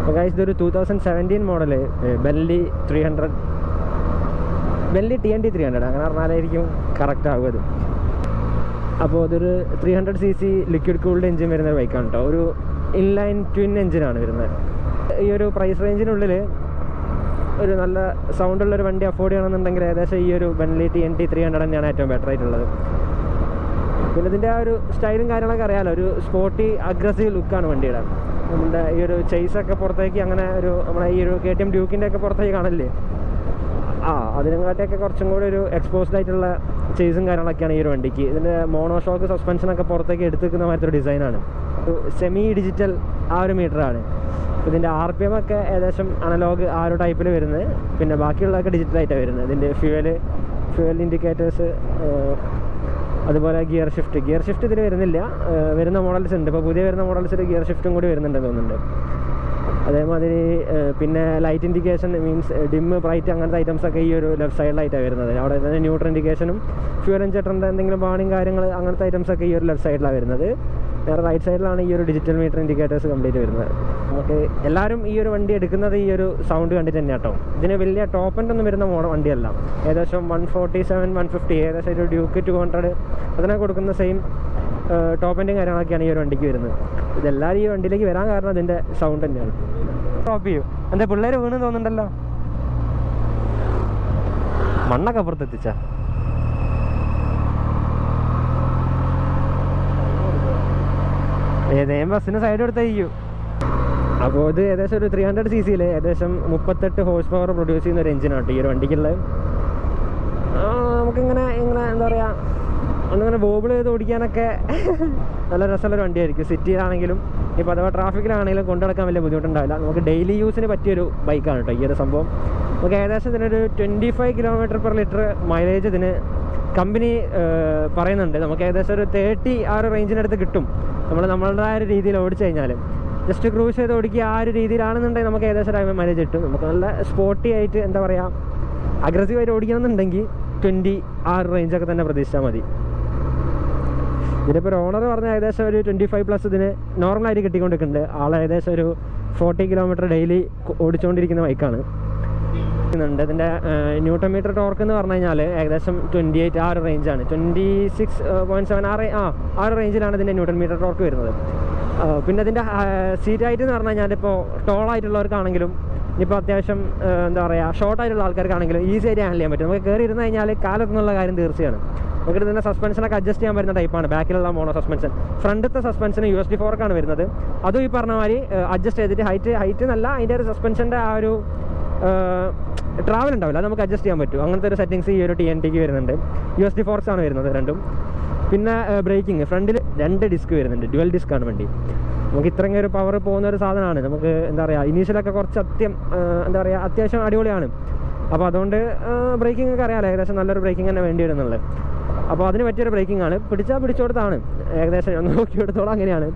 അപ്പോൾ ഗൈസ് ഇതൊരു 2017 model belly 300 belly TNT 300 അങ്ങനെ പറഞ്ഞാലായിരിക്കും കറക്റ്റ് ആകും അത്. അപ്പോൾ അതൊരു 300cc ലിക്വിഡ് കൂൾഡ് എഞ്ചിൻ വരുന്നൊരു ബൈക്കാണ് കേട്ടോ. ഒരു ഇൻലൈൻ ട്വിൻ എഞ്ചിനാണ് വരുന്നത്. ഈ ഒരു പ്രൈസ് റേഞ്ചിനുള്ളിൽ ഒരു നല്ല സൗണ്ടുള്ളൊരു വണ്ടി അഫോർഡ് ചെയ്യണമെന്നുണ്ടെങ്കിൽ ഏകദേശം ഈ ഒരു ബെല്ലി TNT 300 തന്നെയാണ് ഏറ്റവും ബെറ്റർ ആയിട്ടുള്ളത്. പിന്നെ ഇതിൻ്റെ ആ ഒരു സ്റ്റൈലും കാര്യങ്ങളൊക്കെ അറിയാമല്ലോ, ഒരു സ്പോർട്ടി അഗ്രസീവ് ലുക്കാണ് വണ്ടിയുടെ. നമ്മുടെ ഈ ഒരു ചേസൊക്കെ പുറത്തേക്ക് അങ്ങനെ ഒരു നമ്മളെ ഈ ഒരു KTM ഡ്യൂക്കിൻ്റെ ഒക്കെ പുറത്തേക്ക് കാണില്ലേ, അതിനെക്കാട്ടിയൊക്കെ കുറച്ചും കൂടി ഒരു എക്സ്പോസ്ഡ് ആയിട്ടുള്ള ചേസും കാര്യങ്ങളൊക്കെയാണ് ഈ ഒരു വണ്ടിക്ക്. ഇതിൻ്റെ മോണോഷോക്ക് സസ്പെൻഷനൊക്കെ പുറത്തേക്ക് എടുത്ത് വെക്കുന്ന മാതിരത്തെ ഡിസൈനാണ്. ഒരു സെമി ഡിജിറ്റൽ ആ ഒരു മീറ്ററാണ്. ഇതിൻ്റെ RPM ഒക്കെ ഏകദേശം അനലോഗ് ആ ഒരു ടൈപ്പിൽ വരുന്നത്. പിന്നെ ബാക്കിയുള്ളതൊക്കെ ഡിജിറ്റലായിട്ടാണ് വരുന്നത്. ഇതിൻ്റെ ഫ്യൂവൽ ഇൻഡിക്കേറ്റേഴ്സ്, അതുപോലെ ഗിയർ ഷിഫ്റ്റ് ഇതിൽ വരുന്നില്ല. വരുന്ന മോഡൽസ് ഉണ്ട്. ഇപ്പോൾ പുതിയ വരുന്ന മോഡൽസിൽ ഗിയർ ഷിഫ്റ്റും കൂടി വരുന്നുണ്ടെന്ന് തോന്നുന്നുണ്ട്. അതേമാതിരി പിന്നെ light indication means dim bright അങ്ങനത്തെ ഐറ്റംസൊക്കെ ഈ ഒരു ലെഫ്റ്റ് സൈഡിലായിട്ടാണ് വരുന്നത്. അവിടെ തന്നെ ന്യൂട്രൽ ഇൻഡിക്കേഷനും ഫ്യൂവൽ ഇൻജക്ടറിൻ്റെ എന്തെങ്കിലും വാണിംഗ് കാര്യങ്ങൾ അങ്ങനത്തെ ഐറ്റംസൊക്കെ ഈ ഒരു ലെഫ്റ്റ് സൈഡിലാണ് വരുന്നത്. നേരെ റൈറ്റ് സൈഡിലാണ് ഈ ഒരു ഡിജിറ്റൽ മീറ്റർ ഇൻഡിക്കേറ്റേഴ്സ് കംപ്ലീറ്റ് വരുന്നത്. നമുക്ക് എല്ലാവരും ഈ ഒരു വണ്ടി എടുക്കുന്നത് ഈ ഒരു സൗണ്ട് കണ്ടിട്ട് തന്നെ കേട്ടോ. ഇതിന് വലിയ ടോപ്പ് എൻഡ് ഒന്നും വരുന്ന വണ്ടിയല്ല. ഏകദേശം 147, 150 ഏകദേശം ഒരു ഡ്യൂക്ക് 200 അതിനെ കൊടുക്കുന്ന സെയിം ടോപ്പ് എൻഡും കാര്യങ്ങളൊക്കെയാണ് ഈ ഒരു വണ്ടിക്ക് വരുന്നത്. ഇതെല്ലാവരും ഈ വണ്ടിയിലേക്ക് വരാൻ കാരണം അതിൻ്റെ സൗണ്ട് തന്നെയാണ്. ഡ്രോപ്പ് ചെയ്യും. എന്താ പിള്ളേർ വീണ് തോന്നുന്നുണ്ടല്ലോ, മണ്ണൊക്കെ അപ്പുറത്തെത്തിച്ച. ഏതേം ബസ്സിന് സൈഡ് കൊടുത്തായിരിക്കും. അപ്പോൾ ഇത് ഏകദേശം ഒരു 300cc ഏകദേശം 38 ഹോഴ്സ് പവർ പ്രൊഡ്യൂസ് ചെയ്യുന്ന ഒരു എഞ്ചിനാണ് ഈ ഒരു വണ്ടിക്കുള്ളത്. നമുക്കിങ്ങനെ എന്താ പറയുക, ഒന്നിങ്ങനെ ബോബിൾ ചെയ്ത് ഓടിക്കാനൊക്കെ നല്ല രസമുള്ളൊരു വണ്ടിയായിരിക്കും. സിറ്റിയിലാണെങ്കിലും ഇപ്പോൾ അഥവാ ട്രാഫിക്കിലാണെങ്കിലും കൊണ്ടുനടക്കാൻ വലിയ ബുദ്ധിമുട്ടുണ്ടാവില്ല. നമുക്ക് ഡെയിലി യൂസിന് പറ്റിയൊരു ബൈക്കാണ് കേട്ടോ ഈ ഒരു സംഭവം. നമുക്ക് ഏകദേശം ഇതിനൊരു 25 km/ലിറ്റർ മൈലേജ് ഇതിന് കമ്പനി പറയുന്നുണ്ട്. നമുക്ക് ഏകദേശം ഒരു 30 ആ ഒരു റേഞ്ചിനടുത്ത് കിട്ടും നമ്മളുടെ ആ ഒരു രീതിയിൽ ഓടിച്ചു കഴിഞ്ഞാൽ. ജസ്റ്റ് ക്രൂസ് ചെയ്ത് ഓടിക്കുക ആ ഒരു രീതിയിലാണെന്നുണ്ടെങ്കിൽ നമുക്ക് ഏകദേശം മൈലേജ് കിട്ടും. നമുക്ക് നല്ല സ്പോർട്ടി ആയിട്ട് എന്താ പറയുക അഗ്രസീവായിട്ട് ഓടിക്കണമെന്നുണ്ടെങ്കിൽ 20 ആ ഒരു റേഞ്ചൊക്കെ തന്നെ പ്രതീക്ഷിച്ചാൽ മതി. ഇതിനിപ്പോൾ ഒരു ഓണർ പറഞ്ഞാൽ ഏകദേശം ഒരു 25+ ഇതിന് നോർമലായിട്ട് കിട്ടിക്കൊണ്ടിരിക്കുന്നുണ്ട്. ഏകദേശം ഒരു 40 km ഡെയിലി ഓടിച്ചുകൊണ്ടിരിക്കുന്ന ബൈക്കാണ്. ഇതിൻ്റെ ന്യൂട്ടൺ മീറ്റർ ടോർക്ക് എന്ന് പറഞ്ഞു കഴിഞ്ഞാൽ ഏകദേശം 28 ആ ഒരു റേഞ്ചാണ്. 26.7 ആ ഒരു റേഞ്ചിലാണ് ഇതിൻ്റെ ന്യൂട്ടൺ മീറ്റർ ടോർക്ക് വരുന്നത്. പിന്നെ ഇതിൻ്റെ സീറ്റ് ഹൈറ്റ് എന്ന് പറഞ്ഞു കഴിഞ്ഞാൽ ഇപ്പോൾ ടോളായിട്ടുള്ളവർക്കാണെങ്കിലും ഇനിയിപ്പോൾ അത്യാവശ്യം എന്താ പറയുക ഷോർട്ടായിട്ടുള്ള ആൾക്കാർക്കാണെങ്കിലും ഈസി ആയിട്ട് ഹാൻഡിൽ ചെയ്യാൻ പറ്റും. നമുക്ക് കയറി ഇരുന്ന് കഴിഞ്ഞാൽ കാലത്തെന്നുള്ള കാര്യം തീർച്ചയാണ്. നമുക്ക് ഇതിൻ്റെ സസ്പെൻഷനൊക്കെ അഡ്ജസ്റ്റ് ചെയ്യാൻ പറ്റുന്ന ടൈപ്പാണ്. ബാക്കിലുള്ള മോണോ സസ്പെൻഷൻ. ഫ്രണ്ടത്തെ സസ്പെൻഷൻ USD ഫോർക്കാണ് വരുന്നത്. അതും ഈ പറഞ്ഞ മാതിരി അഡ്ജസ്റ്റ് ചെയ്തിട്ട് ഹൈറ്റ് എന്നല്ല അതിൻ്റെ ഒരു സസ്പെൻഷൻ്റെ ആ ഒരു ട്രാവൽ ഉണ്ടാവില്ല, അത് നമുക്ക് അഡ്ജസ്റ്റ് ചെയ്യാൻ പറ്റും. അങ്ങനത്തെ ഒരു സെറ്റിങ്സ് ഈ ഒരു TNTക്ക് വരുന്നുണ്ട്. USD ഫോർക്സ് ആണ് വരുന്നത് രണ്ടും. പിന്നെ ബ്രേക്കിംഗ് ഫ്രണ്ടിൽ 2 ഡിസ്ക് വരുന്നുണ്ട്. ഡ്യുവൽ ഡിസ്ക്കാണ് വണ്ടി. നമുക്ക് ഇത്രയും ഒരു പവർ പോകുന്ന ഒരു സാധനമാണ്. നമുക്ക് എന്താ പറയുക ഇനീഷ്യലൊക്കെ കുറച്ച് അത്യാവശ്യം അടിപൊളിയാണ്. അപ്പോൾ അതുകൊണ്ട് ബ്രേക്കിംഗ് ഒക്കെ അറിയാമല്ലോ, ഏകദേശം നല്ലൊരു ബ്രേക്കിംഗ് തന്നെ വേണ്ടി വരുന്നുള്ളത്. അപ്പോൾ അതിന് പറ്റിയൊരു ബ്രേക്കിംഗ് ആണ്. പിടിച്ചോടത്താണ് ഏകദേശം നോക്കിയെടുത്തോളം അങ്ങനെയാണ്.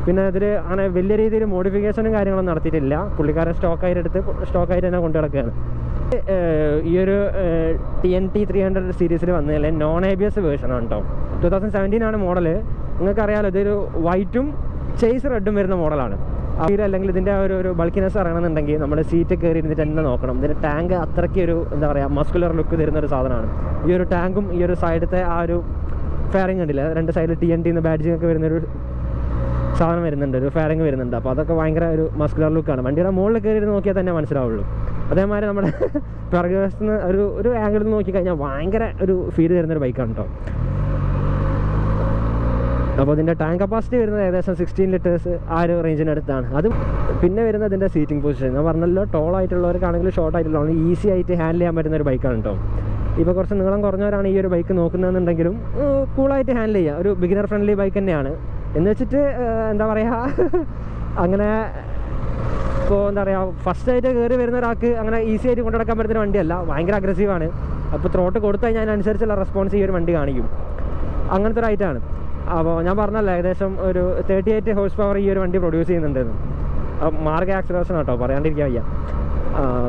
പിന്നെ ഇതിൽ അങ്ങനെ വലിയ രീതിയിൽ മോഡിഫിക്കേഷനും കാര്യങ്ങളൊന്നും നടത്തിയിട്ടില്ല. പുള്ളിക്കാരൻ സ്റ്റോക്കായിട്ട് തന്നെ കൊണ്ടു നടക്കുകയാണ്. ഈ ഒരു TNT 300 സീരീസിൽ വന്നതല്ലേ നോൺ ABS വേർഷനാണ് കേട്ടോ. 2017 ആണ് മോഡല്. നിങ്ങൾക്കറിയാമല്ലോ ഇതൊരു വൈറ്റും ചേസ് റെഡും വരുന്ന മോഡലാണ്. അല്ലെങ്കിൽ ഇതിൻ്റെ ഒരു ബൾക്കിനെസ് അറിയണമെന്നുണ്ടെങ്കിൽ നമ്മൾ സീറ്റ് കയറി ഇരുന്നിട്ട് തന്നെ നോക്കണം. ഇതിൻ്റെ ടാങ്ക് അത്രയ്ക്ക് ഒരു എന്താ പറയുക മസ്കുലർ ലുക്ക് തരുന്നൊരു സാധനമാണ്. ഈ ഒരു ടാങ്കും ഈ ഒരു സൈഡത്തെ ആ ഒരു ഫെയറിങ് കണ്ടില്ല, 2 സൈഡിൽ TNT ബാഡ്ജിങ് ഒക്കെ വരുന്നൊരു സാധനം വരുന്നുണ്ട്, ഒരു ഫെയറിങ് വരുന്നുണ്ട്. അപ്പോൾ അതൊക്കെ ഭയങ്കര ഒരു മസ്കുലർ ലുക്കാണ്. വണ്ടിയുടെ മുകളിൽ കയറി നോക്കിയാൽ തന്നെ മനസ്സിലാവുള്ളൂ. അതേമാതിരി നമ്മുടെ പിറകുവശത്ത് നിന്ന് ഒരു ആംഗിളിൽ നിന്ന് നോക്കിക്കഴിഞ്ഞാൽ ഭയങ്കര ഒരു ഫീൽ തരുന്നൊരു ബൈക്കാണ് കേട്ടോ. അപ്പോൾ ഇതിൻ്റെ ടാങ്ക് കപ്പാസിറ്റി വരുന്നത് ഏകദേശം 16 ലിറ്റേഴ്സ് ആ ഒരു റേഞ്ചിനടുത്താണ്. അതും പിന്നെ വരുന്നത് ഇതിൻ്റെ സീറ്റിംഗ് പൊസിഷൻ ഞാൻ പറഞ്ഞല്ലോ, ടോളായിട്ടുള്ളവർക്കാണെങ്കിലും ഷോർട്ടായിട്ടുള്ളവർക്ക് ഈസി ആയിട്ട് ഹാൻഡിൽ ചെയ്യാൻ പറ്റുന്ന ഒരു ബൈക്കാണ് കേട്ടോ. ഇപ്പോൾ കുറച്ച് നീളം കുറഞ്ഞവരാണ് ഈ ഒരു ബൈക്ക് നോക്കുന്നതെന്നുണ്ടെങ്കിലും കൂളായിട്ട് ഹാൻഡിൽ ചെയ്യുക ഒരു ബിഗിനർ ഫ്രണ്ട്ലി ബൈക്ക് തന്നെയാണ്. എന്ന് വെച്ചിട്ട് എന്താ പറയുക അങ്ങനെ ഇപ്പോൾ എന്താ പറയുക ഫസ്റ്റായിട്ട് കയറി വരുന്ന ഒരാൾക്ക് അങ്ങനെ ഈസി ആയിട്ട് കൊണ്ടു നടക്കാൻ പറ്റുന്ന വണ്ടിയല്ല. ഭയങ്കര അഗ്രസീവാണ്. അപ്പോൾ ത്രോട്ട് കൊടുത്തു കഴിഞ്ഞാൽ അതിനനുസരിച്ചുള്ള റെസ്പോൺസ് ഈ ഒരു വണ്ടി കാണിക്കും. അങ്ങനത്തെ ഒരു ഐറ്റമാണ്. അപ്പോൾ ഞാൻ പറഞ്ഞല്ലോ ഏകദേശം ഒരു 38 ഹോഴ്സ് പവർ ഈ ഒരു വണ്ടി പ്രൊഡ്യൂസ് ചെയ്യുന്നുണ്ടെന്ന്. മാർഗ ആക്സിലറേഷൻ കേട്ടോ, പറയാണ്ടിരിക്കാൻ വയ്യ.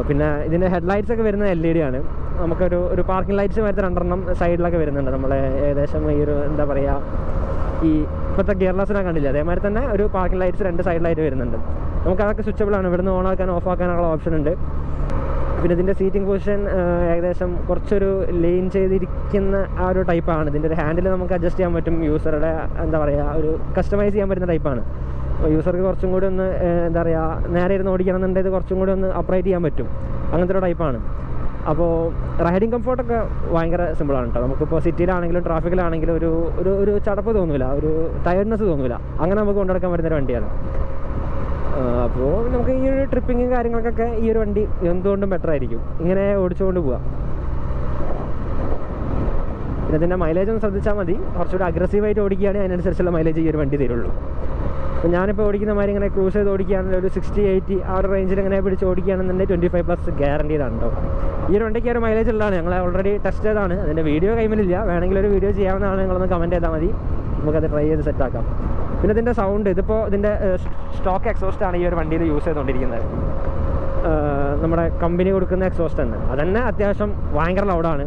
പിന്നെ ഇതിൻ്റെ ഹെഡ്ലൈറ്റ്സ് ഒക്കെ വരുന്നത് LED ആണ്. നമുക്കൊരു പാർക്കിംഗ് ലൈറ്റ്സ് വരുന്ന 2 സൈഡിലൊക്കെ വരുന്നുണ്ട്. നമ്മളെ ഏകദേശം ഈ ഒരു എന്താ പറയുക ഈ ഇപ്പോഴത്തെ ഗിയർലെസ്സിനെ കണ്ടില്ല, അതേമാതിരി തന്നെ ഒരു പാർക്കിംഗ് ലൈറ്റ്സ് 2 സൈഡിലായിട്ട് വരുന്നുണ്ട്. നമുക്ക് അതൊക്കെ സ്വിച്ചബിളാണ്. ഇവിടുന്ന് ഓൺ ആക്കാൻ ഓഫ് ആക്കാനുള്ള ഓപ്ഷൻ ഉണ്ട്. പിന്നെ ഇതിൻ്റെ സീറ്റിംഗ് പൊസിഷൻ ഏകദേശം കുറച്ചൊരു ലെയിൻ ചെയ്തിരിക്കുന്ന ആ ഒരു ടൈപ്പാണ്. ഇതിൻ്റെ ഒരു ഹാൻഡിൽ നമുക്ക് അഡ്ജസ്റ്റ് ചെയ്യാൻ പറ്റും. യൂസറുടെ എന്താ പറയുക ഒരു കസ്റ്റമൈസ് ചെയ്യാൻ പറ്റുന്ന ടൈപ്പാണ്. അപ്പോൾ യൂസർക്ക് കുറച്ചും കൂടി ഒന്ന് എന്താ പറയുക നേരെ ഇരുന്ന് ഓടിക്കണമെന്നുണ്ടെങ്കിൽ കുറച്ചും കൂടി ഒന്ന് അപ്രൈറ്റ് ചെയ്യാൻ പറ്റും. അങ്ങനത്തെ ഒരു ടൈപ്പാണ്. അപ്പോൾ റൈഡിങ് കംഫോർട്ടൊക്കെ ഭയങ്കര സിമ്പിളാണ് കേട്ടോ. നമുക്കിപ്പോൾ സിറ്റിയിലാണെങ്കിലും ട്രാഫിക്കിലാണെങ്കിലും ഒരു ചടപ്പ് തോന്നില്ല, ഒരു ടയർഡ്നെസ് തോന്നില്ല. അങ്ങനെ നമുക്ക് കൊണ്ടുനടക്കാൻ പറ്റുന്നൊരു വണ്ടിയാണ്. അപ്പോൾ നമുക്ക് ഈ ഒരു ട്രിപ്പിങ്ങും കാര്യങ്ങൾക്കൊക്കെ ഈ ഒരു വണ്ടി എന്തുകൊണ്ടും ബെറ്റർ ആയിരിക്കും. ഇങ്ങനെ ഓടിച്ചുകൊണ്ട് പോവാം. പിന്നെ ഇതിൻ്റെ മൈലേജ് ഒന്ന് ശ്രദ്ധിച്ചാൽ മതി. കുറച്ചുകൂടി അഗ്രസീവായിട്ട് ഓടിക്കുകയാണെങ്കിൽ അതിനനുസരിച്ചുള്ള മൈലേജ് ഈ ഒരു വണ്ടി തരുള്ളൂ. അപ്പോൾ ഞാനിപ്പോൾ ഓടിക്കുന്ന മാതിരി ഇങ്ങനെ ക്രൂസ് ചെയ്ത് ഓടിക്കുകയാണെങ്കിൽ ഒരു 60-80 ആ ഒരു റേഞ്ചിൽ ഇങ്ങനെ പിടിച്ച് ഓടിക്കുകയാണെന്നുണ്ടെങ്കിൽ 25+ ഗ്യാരണ്ടീഡാണ് കേട്ടോ. ഈ ഒരു വണ്ടിക്ക് ഒരു മൈലേജ് ഉള്ളതാണ്. ഞങ്ങൾ ഓൾറെഡി ടെസ്റ്റ് ചെയ്തതാണ്. അതിൻ്റെ വീഡിയോ കൈമിലില്ല. വേണമെങ്കിൽ ഒരു വീഡിയോ ചെയ്യാവുന്നതാണ്. നിങ്ങളൊന്ന് കമൻറ്റ് ചെയ്താൽ മതി, നമുക്കത് ട്രൈ ചെയ്ത് സെറ്റാക്കാം. പിന്നെ ഇതിൻ്റെ സൗണ്ട്, ഇതിപ്പോൾ ഇതിൻ്റെ സ്റ്റോക്ക് എക്സോസ്റ്റാണ് ഈ ഒരു വണ്ടിയിൽ യൂസ് ചെയ്തുകൊണ്ടിരിക്കുന്നത്. നമ്മുടെ കമ്പനി കൊടുക്കുന്ന എക്സോസ്റ്റ് തന്നെ. അതന്നെ അത്യാവശ്യം ഭയങ്കര ലൗഡാണ്.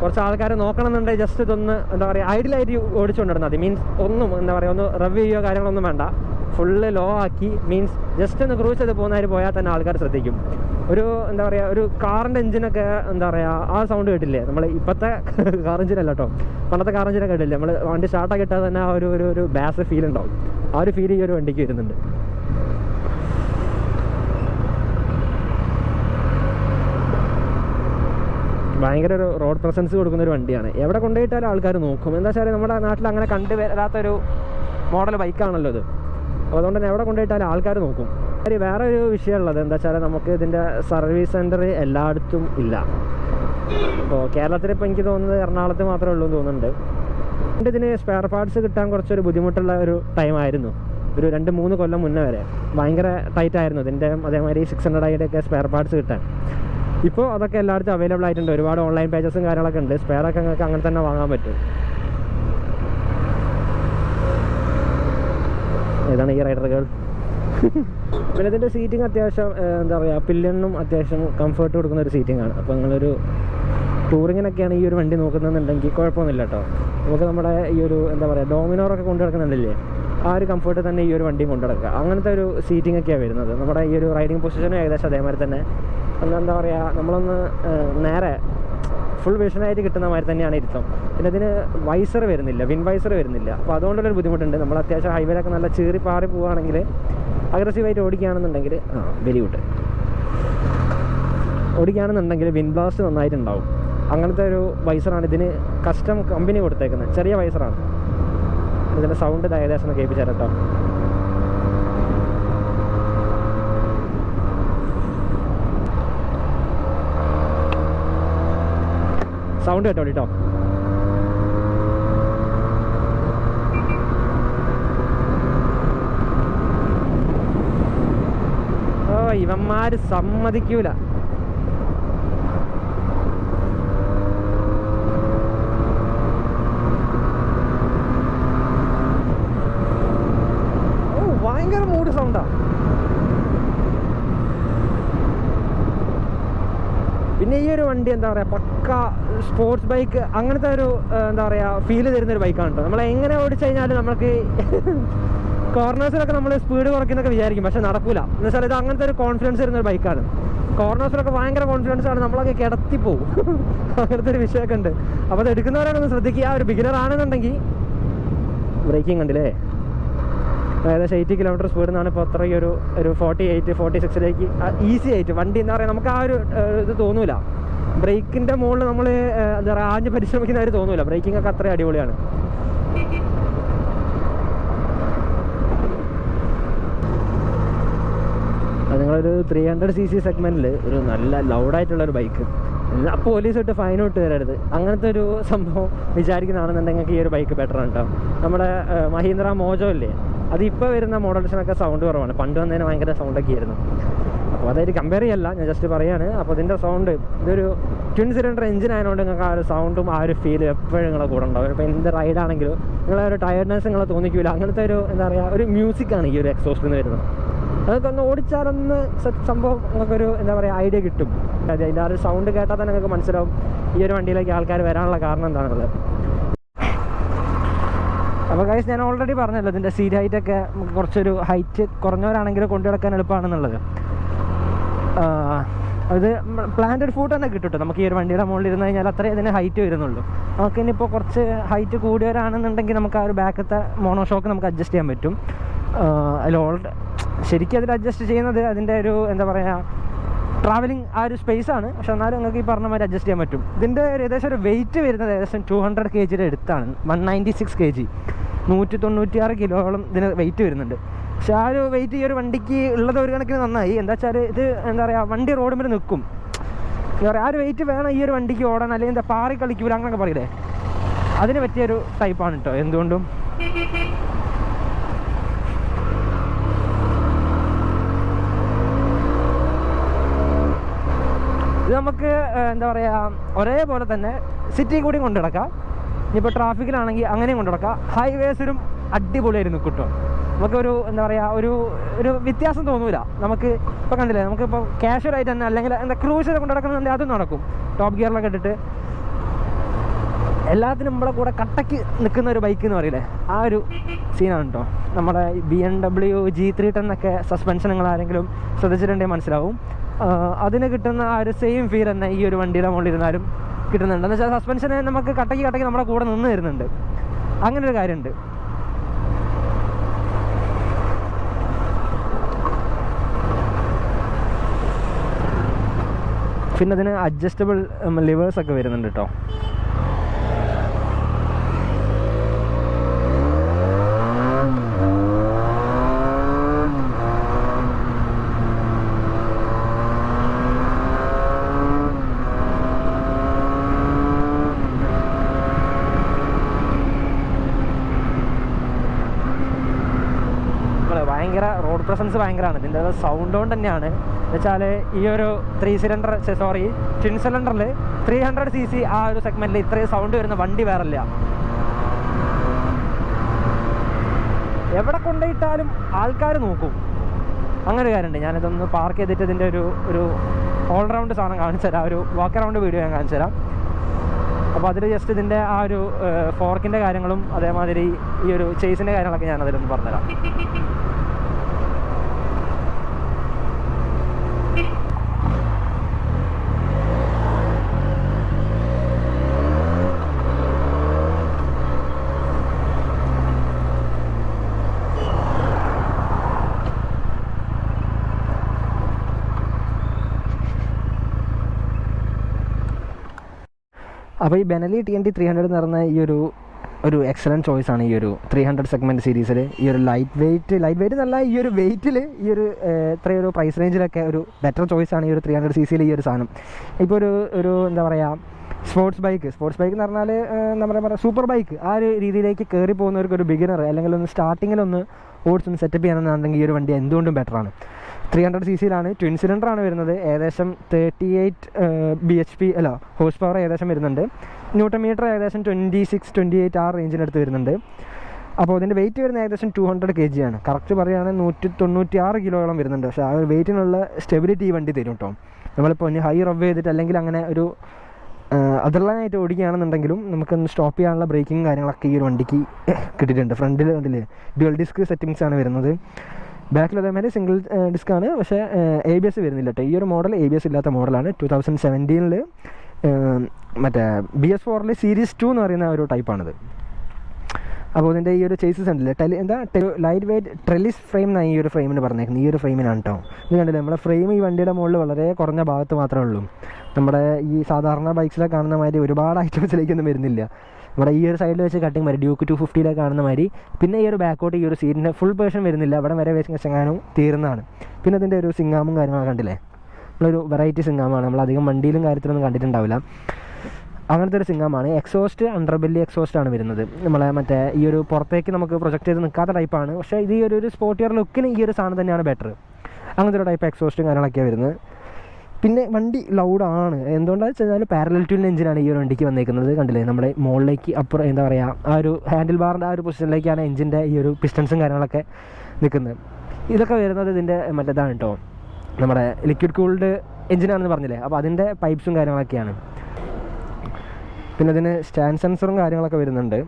കുറച്ച് ആൾക്കാർ നോക്കണമെന്നുണ്ടെങ്കിൽ ജസ്റ്റ് ഇതൊന്ന് എന്താ പറയുക ഐഡിയലായിട്ട് ഓടിച്ചുകൊണ്ടിരുന്നത്. മീൻസ് ഒന്നും എന്താ പറയുക ഒന്ന് റവ് ചെയ്യുകയോ കാര്യങ്ങളൊന്നും വേണ്ട. ഫുള്ള് ലോ ആക്കി മീൻസ് ജസ്റ്റ് ഒന്ന് ക്രൂസ് ചെയ്ത് പോകുന്നവർ പോയാൽ തന്നെ ആൾക്കാർ ശ്രദ്ധിക്കും. ഒരു എന്താ പറയുക ഒരു കാറിൻ്റെ എഞ്ചിനൊക്കെ എന്താ പറയുക ആ സൗണ്ട് കേട്ടില്ലേ? നമ്മൾ ഇപ്പോഴത്തെ കാർ എഞ്ചിനല്ല കേട്ടോ, പണ്ടത്തെ കാർ എഞ്ചിനൊക്കെ കേട്ടില്ലേ? നമ്മൾ വണ്ടി സ്റ്റാർട്ടാക്കി ഇട്ടാൽ തന്നെ ആ ഒരു ബാസ് ഫീൽ ഉണ്ടാവും. ആ ഒരു ഫീൽ ഈ ഒരു വണ്ടിക്ക് വരുന്നുണ്ട്. ഭയങ്കര ഒരു റോഡ് പ്രസൻസ് കൊടുക്കുന്ന ഒരു വണ്ടിയാണ്. എവിടെ കൊണ്ടുപോയിട്ടാലും ആൾക്കാർ നോക്കും. എന്താ വെച്ചാൽ നമ്മുടെ നാട്ടിൽ അങ്ങനെ കണ്ടുവരാത്തൊരു മോഡൽ ബൈക്കാണല്ലോ ഇത്. അപ്പോൾ അതുകൊണ്ട് തന്നെ എവിടെ കൊണ്ടുപോയിട്ടാലും ആൾക്കാർ നോക്കും. വേറെ ഒരു വിഷയമുള്ളത് എന്താ വെച്ചാൽ നമുക്ക് ഇതിൻ്റെ സർവീസ് സെൻറ്റർ എല്ലായിടത്തും ഇല്ല. ഇപ്പോൾ കേരളത്തിൽ ഇപ്പോൾ എനിക്ക് തോന്നുന്നത് എറണാകുളത്ത് മാത്രമേ ഉള്ളൂ എന്ന് തോന്നുന്നുണ്ട്. ഇതിന് സ്പെയർ പാർട്സ് കിട്ടാൻ കുറച്ചൊരു ബുദ്ധിമുട്ടുള്ള ഒരു ടൈമായിരുന്നു. ഒരു 2-3 കൊല്ലം മുന്നേ വരെ ഭയങ്കര ടൈറ്റായിരുന്നു ഇതിൻ്റെ. അതേമാതിരി 600 ഒക്കെ സ്പെയർ പാർട്സ് കിട്ടാൻ. ഇപ്പോൾ അതൊക്കെ എല്ലായിടത്തും അവൈലബിൾ ആയിട്ടുണ്ട്. ഒരുപാട് ഓൺലൈൻ പേജസും കാര്യങ്ങളൊക്കെ ഉണ്ട്. സ്പെയറൊക്കെ നിങ്ങൾക്ക് അങ്ങനെ തന്നെ വാങ്ങാൻ പറ്റും. ഇതാണ് ഈ റൈഡർ ഗേൾ. പിന്നെ ഇതിൻ്റെ സീറ്റിംഗ് അത്യാവശ്യം എന്താ പറയുക പില്ലിനും അത്യാവശ്യം കംഫർട്ട് കൊടുക്കുന്ന ഒരു സീറ്റിംഗ് ആണ്. അപ്പോൾ നിങ്ങളൊരു ടൂറിങ്ങിനൊക്കെയാണ് ഈ ഒരു വണ്ടി നോക്കുന്നുണ്ടെങ്കിൽ കുഴപ്പമൊന്നുമില്ല കേട്ടോ. നമുക്ക് നമ്മുടെ ഈ ഒരു എന്താ പറയുക ഡോമിനോറൊക്കെ കൊണ്ടു നടക്കുന്നുണ്ടല്ലേ, ആ ഒരു കംഫർട്ട് തന്നെ ഈ ഒരു വണ്ടിയും കൊണ്ടു നടക്കുക. അങ്ങനത്തെ ഒരു സീറ്റിംഗ് ഒക്കെയാണ് വരുന്നത്. നമ്മുടെ ഈ ഒരു റൈഡിങ് പൊസിഷനും ഏകദേശം അതേമാതിരി തന്നെ. എന്താ പറയുക നമ്മളൊന്ന് നേരെ ഫുൾ വിഷനായിട്ട് കിട്ടുന്ന മാതിരി തന്നെയാണ് ഇരുത്തം. പിന്നെ ഇതിന് വൈസർ വരുന്നില്ല, വിൻ വൈസർ വരുന്നില്ല. അപ്പോൾ അതുകൊണ്ടുള്ളൊരു ബുദ്ധിമുട്ടുണ്ട്. നമ്മൾ അത്യാവശ്യം ഹൈവേയിലൊക്കെ നല്ല ചീറി പാറി പോവുകയാണെങ്കിൽ അഗ്രസീവായിട്ട് ഓടിക്കുകയാണെന്നുണ്ടെങ്കിൽ വെരി ഗുഡ് ഓടിക്കുകയാണെന്നുണ്ടെങ്കിൽ വിൻ ബ്ലാസ്റ്റ് നന്നായിട്ടുണ്ടാവും. അങ്ങനത്തെ ഒരു വൈസറാണ് ഇതിന് കസ്റ്റം കമ്പനി കൊടുത്തേക്കുന്നത്. ചെറിയ വൈസറാണ്. ഇതിൻ്റെ സൗണ്ട് ഏകദേശം ഒന്ന് കേൾപ്പിച്ചാൽ കേട്ടോ. സൗണ്ട് കേട്ടോ കേട്ടോ. ഓ ഇവന്മാര് സമ്മതിക്കൂല. ഓ ഭയങ്കര മൂഡ് സൗണ്ടാ. പിന്നെ ഈ ഒരു വണ്ടി എന്താ പറയുക പക്ക സ്പോർട്സ് ബൈക്ക് അങ്ങനത്തെ ഒരു എന്താ പറയുക ഫീല് തരുന്നൊരു ബൈക്കാണ് കേട്ടോ. നമ്മൾ എങ്ങനെ ഓടിച്ചു കഴിഞ്ഞാലും നമുക്ക് കോർണേഴ്സിലൊക്കെ നമ്മൾ സ്പീഡ് കുറയ്ക്കുന്നൊക്കെ വിചാരിക്കും, പക്ഷെ നടക്കൂല. എന്ന് വെച്ചാൽ ഇത് അങ്ങനത്തെ ഒരു കോൺഫിഡൻസ് തരുന്നൊരു ബൈക്കാണ്. കോർണേഴ്സിലൊക്കെ ഭയങ്കര കോൺഫിഡൻസ് ആണ്, നമ്മളൊക്കെ കിടത്തിപ്പോവും. അങ്ങനത്തെ ഒരു വിഷയമൊക്കെ ഉണ്ട്. അപ്പോൾ അത് എടുക്കുന്നവരാണൊന്ന് ശ്രദ്ധിക്കുക. ഒരു ബിഗിനർ ആണെന്നുണ്ടെങ്കിൽ ബ്രേക്കിംഗ് ഉണ്ടല്ലേ, ഏകദേശം 80 km സ്പീഡിൽ നിന്നാണ് ഇപ്പോൾ അത്രയും ഒരു 48-46 ഈസി ആയിട്ട് വണ്ടി എന്താ പറയുക നമുക്ക് ആ ഒരു ഇത് തോന്നൂല. ബ്രേക്കിൻ്റെ മുകളിൽ നമ്മൾ എന്താ പറയുക ആഞ്ഞ് പരിശ്രമിക്കുന്നവർ തോന്നൂല. ബ്രേക്കിംഗ് ഒക്കെ അത്രയും അടിപൊളിയാണ്. അത് നിങ്ങളൊരു 300cc സെഗ്മെൻറ്റിൽ ഒരു നല്ല ലൗഡായിട്ടുള്ളൊരു ബൈക്ക് എല്ലാ പോലീസ് ഇട്ട് ഫൈൻ ഇട്ട് തരരുത്, അങ്ങനത്തെ ഒരു സംഭവം വിചാരിക്കുന്നതാണെന്നുണ്ടെങ്കിൽ ഈ ഒരു ബൈക്ക് ബെറ്ററാണ് കേട്ടോ. നമ്മുടെ മഹീന്ദ്ര മോജോ ഇല്ലേ, അതിപ്പോൾ വരുന്ന മോഡൽസിനൊക്കെ സൗണ്ട് കുറവാണ്. പണ്ട് വന്നതിന് ഭയങ്കര സൗണ്ടൊക്കെ ആയിരുന്നു. അപ്പോൾ അതായത് കമ്പയർ ചെയ്യല്ല, ഞാൻ ജസ്റ്റ് പറയാണ്. അപ്പോൾ ഇതിൻ്റെ സൗണ്ട് ഇതൊരു ട്വിൻ സിലിണ്ടർ എഞ്ചിൻ ആയതുകൊണ്ട് നിങ്ങൾക്ക് ആ ഒരു സൗണ്ടും ആ ഒരു ഫീൽ എപ്പോഴും നിങ്ങളെ കൂടെ ഉണ്ടാവും. ഇപ്പോൾ എന്ത് റൈഡാണെങ്കിലും നിങ്ങളെ ഒരു ടയർഡ്നെസ് നിങ്ങളെ തോന്നിക്കില്ല. അങ്ങനത്തെ ഒരു എന്താ പറയുക ഒരു മ്യൂസിക്കാണ് ഈ ഒരു എക്സോസ്റ്റിൽ നിന്ന് വരുന്നത്. അതൊക്കെ ഒന്ന് ഓടിച്ചാലൊന്ന് സംഭവം നിങ്ങൾക്കൊരു എന്താ പറയുക ഐഡിയ കിട്ടും. അതെ, അതിൻ്റെ ആ ഒരു സൗണ്ട് കേട്ടാൽ തന്നെ നിങ്ങൾക്ക് മനസ്സിലാവും ഈ ഒരു വണ്ടിയിലേക്ക് ആൾക്കാർ വരാനുള്ള കാരണം എന്താണുള്ളത്. അപ്പോൾ ഗൈസ് ഞാൻ ഓൾറെഡി പറഞ്ഞല്ലോ ഇതിൻ്റെ സീറ്റ് ഹൈറ്റൊക്കെ നമുക്ക് കുറച്ചൊരു ഹൈറ്റ് കുറഞ്ഞവരാണെങ്കിൽ കൊണ്ടു നടക്കാൻ എളുപ്പമാണെന്നുള്ളത്. അത് പ്ലാന്റഡ് ഫുഡ് തന്നെ കിട്ടും കേട്ടോ നമുക്ക് ഈ ഒരു വണ്ടിയുടെ മുകളിൽ ഇരുന്ന് കഴിഞ്ഞാൽ അത്രേ ഇതിന് ഹൈറ്റ് വരുന്നുള്ളൂ. നമുക്ക് ഇനിയിപ്പോൾ കുറച്ച് ഹൈറ്റ് കൂടിയവരാണെന്നുണ്ടെങ്കിൽ നമുക്ക് ആ ഒരു ബാക്കത്തെ മോണോഷോക്ക് നമുക്ക് അഡ്ജസ്റ്റ് ചെയ്യാൻ പറ്റും. ശരിക്കും അതിൽ അഡ്ജസ്റ്റ് ചെയ്യുന്നത് അതിൻ്റെ ഒരു എന്താ പറയുക ട്രാവലിംഗ് ആ ഒരു സ്പേസാണ്. പക്ഷെ എന്നാലും നിങ്ങൾക്ക് ഈ പറഞ്ഞ മാതിരി അഡ്ജസ്റ്റ് ചെയ്യാൻ പറ്റും. ഇതിൻ്റെ ഏകദേശം ഒരു വെയിറ്റ് വരുന്നത് ഏകദേശം 200 kg അടുത്താണ്. 196 kg 196 കിലോളം ഇതിന് വെയിറ്റ് വരുന്നുണ്ട്. പക്ഷെ ആ ഒരു വെയിറ്റ് ഈ ഒരു വണ്ടിക്ക് ഉള്ളത് ഒരു കണക്കിന് നന്നായി. എന്താ വെച്ചാൽ ഇത് എന്താ പറയുക വണ്ടി റോഡ് മേൽ നിൽക്കും. എന്താ പറയുക ആ ഒരു വെയിറ്റ് വേണം ഈ ഒരു വണ്ടിക്ക് ഓടാൻ, അല്ലെങ്കിൽ എന്താ പാറി കളിക്കൂല അങ്ങനെയൊക്കെ പറയില്ലേ, അതിന് പറ്റിയൊരു ടൈപ്പാണ് കേട്ടോ. എന്തുകൊണ്ടും ഇത് നമുക്ക് എന്താ പറയുക ഒരേപോലെ തന്നെ സിറ്റി കൂടി കൊണ്ടു നടക്കാം. ഇനിയിപ്പോൾ ട്രാഫിക്കിലാണെങ്കിൽ അങ്ങനെയും കൊണ്ടു നടക്കാം. ഹൈവേസിലും അടിപൊളിയായിട്ട് നിൽക്കും കേട്ടോ. നമുക്കൊരു എന്താ പറയുക ഒരു വ്യത്യാസം തോന്നൂല. നമുക്ക് ഇപ്പോൾ കണ്ടില്ലേ, നമുക്കിപ്പോൾ കാഷ്വലായിട്ട് തന്നെ അല്ലെങ്കിൽ എന്താ ക്രൂസിൽ കൊണ്ടു നടക്കുന്നുണ്ടെങ്കിൽ അതും നടക്കും. ടോപ്പ് ഗിയറിലൊക്കെ ഇട്ടിട്ട് എല്ലാത്തിനും നമ്മളെ കൂടെ കട്ടയ്ക്ക് നിൽക്കുന്ന ഒരു ബൈക്ക് എന്ന് പറയില്ലേ, ആ ഒരു സീനാണ് കേട്ടോ. നമ്മുടെ BMW G310 എന്നൊക്കെ സസ്പെൻഷൻ നിങ്ങൾ ആരെങ്കിലും ശ്രദ്ധിച്ചിട്ടുണ്ടെങ്കിൽ മനസ്സിലാവും. അതിന് കിട്ടുന്ന ആ ഒരു സെയിം ഫീൽ തന്നെ ഈ ഒരു വണ്ടിയുടെ മുകളിൽ ഇരുന്നാലും കിട്ടുന്നുണ്ട്. എന്ന് വെച്ചാൽ സസ്പെൻഷനെ നമുക്ക് കട്ടയ്ക്ക് നമ്മുടെ കൂടെ നിന്ന് തരുന്നുണ്ട്. അങ്ങനെ ഒരു കാര്യമുണ്ട്. പിന്നെ അതിന് അഡ്ജസ്റ്റബിൾ ലിവേഴ്സൊക്കെ വരുന്നുണ്ട് കേട്ടോ. ഭയങ്കര റോഡ് പ്രസൻസ് ഭയങ്കരമാണ്. ഇതിൻ്റെ സൗണ്ട് കൊണ്ട് തന്നെയാണ്. എന്നുവെച്ചാൽ ഈ ഒരു ട്വിൻ സിലിണ്ടറിൽ 300 cc ആ ഒരു സെഗ്മെൻറ്റിൽ ഇത്രയും സൗണ്ട് വരുന്ന വണ്ടി വേറില്ല. എവിടെ കൊണ്ടുപോയിട്ടാലും ആൾക്കാർ നോക്കും. അങ്ങനെ ഒരു കാര്യമുണ്ട്. ഞാനിതൊന്ന് പാർക്ക് ചെയ്തിട്ട് ഇതിൻ്റെ ഒരു ഓൾറൗണ്ട് സാധനം കാണിച്ചു തരാം. ഒരു വാക്ക് അറൗണ്ട് വീഡിയോ ഞാൻ കാണിച്ചു തരാം. അപ്പോൾ അതിൽ ജസ്റ്റ് ഇതിൻ്റെ ആ ഒരു ഫോർക്കിൻ്റെ കാര്യങ്ങളും അതേമാതിരി ഈ ഒരു ചേസിൻ്റെ കാര്യങ്ങളൊക്കെ ഞാൻ അതിലൊന്ന് പറഞ്ഞുതരാം. അപ്പോൾ ഈ ബെനലി TNT 300 എന്ന് പറഞ്ഞ ഈ ഒരു എക്സലൻറ്റ് ചോയ്സാണ്. ഈ ഒരു 300 സെഗ്മെൻറ്റ് സീരീസിൽ ഈ ഒരു ലൈറ്റ് വെയിറ്റ് നല്ല ഈ ഒരു വെയിറ്റിൽ ഈ ഒരു ഇത്രയൊരു പ്രൈസ് റേഞ്ചിലൊക്കെ ഒരു ബെറ്റർ ചോയ്സാണ് ഈ ഒരു 300 cc ഈ ഒരു സാധനം. ഇപ്പോൾ ഒരു എന്താ പറയുക സ്പോർട്സ് ബൈക്ക് എന്ന് പറഞ്ഞാൽ എന്താ പറയുക സൂപ്പർ ബൈക്ക് ആ ഒരു രീതിയിലേക്ക് കയറി പോകുന്നവർക്ക് ഒരു ബിഗിനർ അല്ലെങ്കിൽ ഒന്ന് സ്റ്റാർട്ടിങ്ങിലൊന്ന് ഓടിച്ചൊന്ന് സെറ്റപ്പ് ചെയ്യാനെന്നുണ്ടെങ്കിൽ ഈ ഒരു വണ്ടി എന്തുകൊണ്ടും ബെറ്ററാണ്. 300 cc ട്വിൻ സിലിണ്ടറാണ് വരുന്നത്. ഏകദേശം 38 bhp ഹോഴ്സ് പവർ ഏകദേശം വരുന്നുണ്ട്. ന്യൂട്ടൺ മീറ്റർ ഏകദേശം 26-28 ആ റേഞ്ചിനടുത്ത് വരുന്നുണ്ട്. അപ്പോൾ ഇതിൻ്റെ വെയിറ്റ് വരുന്നത് ഏകദേശം 200 kg ആണ്. കറക്റ്റ് പറയുകയാണെങ്കിൽ 196 കിലോയോളം വരുന്നുണ്ട്. പക്ഷേ ആ ഒരു വെയിറ്റിനുള്ള സ്റ്റെബിലിറ്റി ഈ വണ്ടി തരും കേട്ടോ. നമ്മളിപ്പോൾ ഇനി ഹൈ റവ് ചെയ്തിട്ട് അല്ലെങ്കിൽ അങ്ങനെ ഒരു അതർലൈനായിട്ട് ഓടിക്കുകയാണെന്നുണ്ടെങ്കിലും നമുക്കൊന്ന് സ്റ്റോപ്പ് ചെയ്യാനുള്ള ബ്രേക്കിങ് കാര്യങ്ങളൊക്കെ ഈ ഒരു വണ്ടിക്ക് കിട്ടിയിട്ടുണ്ട്. ഫ്രണ്ടിൽ കണ്ടില്ലേ ഡ്യുവൽ ഡിസ്ക് സെറ്റിങ്സ് ആണ് വരുന്നത്. ബാക്കിൽ അതേമാതിരി സിംഗിൾ ഡിസ്ക്കാണ്. പക്ഷേ ABS വരുന്നില്ല കേട്ടോ. ഈ ഒരു മോഡൽ ABS ഇല്ലാത്ത മോഡലാണ്. 2017 മറ്റേ BS4 സീരീസ് 2 എന്ന് പറയുന്ന ഒരു ടൈപ്പാണിത്. അപ്പോൾ ഇതിൻ്റെ ഈ ഒരു ചേസസ് ഉണ്ടല്ലേ ലൈറ്റ് വെയ്റ്റ് ട്രെലിസ് ഫ്രെയിം എന്നാണ് ഈ ഒരു ഫ്രെയിമിന് പറഞ്ഞേക്കുന്നത്. ഈ ഒരു ഫ്രെയിമിനാണ് കേട്ടോ. ഇത് കണ്ടില്ലേ നമ്മുടെ ഫ്രെയിം ഈ വണ്ടിയുടെ മുകളിൽ വളരെ കുറഞ്ഞ ഭാഗത്ത് മാത്രമേ ഉള്ളൂ. നമ്മുടെ ഈ സാധാരണ ബൈക്സിലൊക്കെ കാണുന്ന മാതിരി ഒരുപാട് ഐറ്റംസിലേക്കൊന്നും വരുന്നില്ല. നമ്മുടെ ഈ ഒരു സൈഡിൽ വെച്ച് കട്ടിങ് വരും ഡ്യൂക്ക് 250 കാണുന്ന മാതിരി. പിന്നെ ഈ ഒരു ബാക്കോട്ട് ഈ ഒരു സീറ്റിൻ്റെ ഫുൾ പേർഷൻ വരുന്നില്ല. അവിടെ വരെ വെച്ചെങ്ങാനും തീർന്നതാണ്. പിന്നെ ഇതിൻ്റെ ഒരു സിംഗാമും കാര്യങ്ങളൊക്കെ കണ്ടില്ലേ, നമ്മളൊരു വെറൈറ്റി സിംഗാമാണ്. നമ്മളധികം വണ്ടിയിലും കാര്യത്തിലൊന്നും കണ്ടിട്ടുണ്ടാവില്ല. അങ്ങനത്തെ ഒരു സിംഗാമാണ്. എക്സോസ്റ്റ് അണ്ടർബെല്ലി എക്സോസ്റ്റാണ് വരുന്നത്. നമ്മളെ മറ്റേ ഈ ഒരു പുറത്തേക്ക് നമുക്ക് പ്രൊജക്റ്റ് ചെയ്ത് നിൽക്കാത്ത ടൈപ്പാണ്. പക്ഷേ ഇത് ഈ ഒരു സ്പോർട്ടിയർ ലുക്കിന് ഈ ഒരു സാധനം തന്നെയാണ് ബെറ്റർ. അങ്ങനത്തെ ഒരു ടൈപ്പ് എക്സോസ്റ്റും കാര്യങ്ങളൊക്കെയാണ് വരുന്നത്. പിന്നെ വണ്ടി ലൗഡാണ്. എന്തുകൊണ്ടാണെന്ന് വെച്ച് കഴിഞ്ഞാൽ പാരലൽ ട്വിൻ എഞ്ചിനാണ് ഈ ഒരു വണ്ടിക്ക് വന്നേക്കുന്നത്. കണ്ടില്ലേ നമ്മുടെ മുകളിലേക്ക് അപ്പുറം എന്താ പറയുക ആ ഒരു ഹാൻഡിൽ ബാറിൻ്റെ ആ ഒരു പൊസിഷനിലേക്കാണ് എഞ്ചിൻ്റെ ഈ ഒരു പിസ്റ്റൺസും കാര്യങ്ങളൊക്കെ നിൽക്കുന്നത്. ഇതൊക്കെ വരുന്നത് ഇതിൻ്റെ മറ്റേതാണ് കേട്ടോ, നമ്മുടെ ലിക്വിഡ് കൂൾഡ് എഞ്ചിനാണെന്ന് പറഞ്ഞില്ലേ. അപ്പോൾ അതിൻ്റെ പൈപ്പ്സും കാര്യങ്ങളൊക്കെയാണ്. പിന്നെ അതിന് സ്റ്റാൻഡ് സെൻസറും കാര്യങ്ങളൊക്കെ വരുന്നുണ്ട്.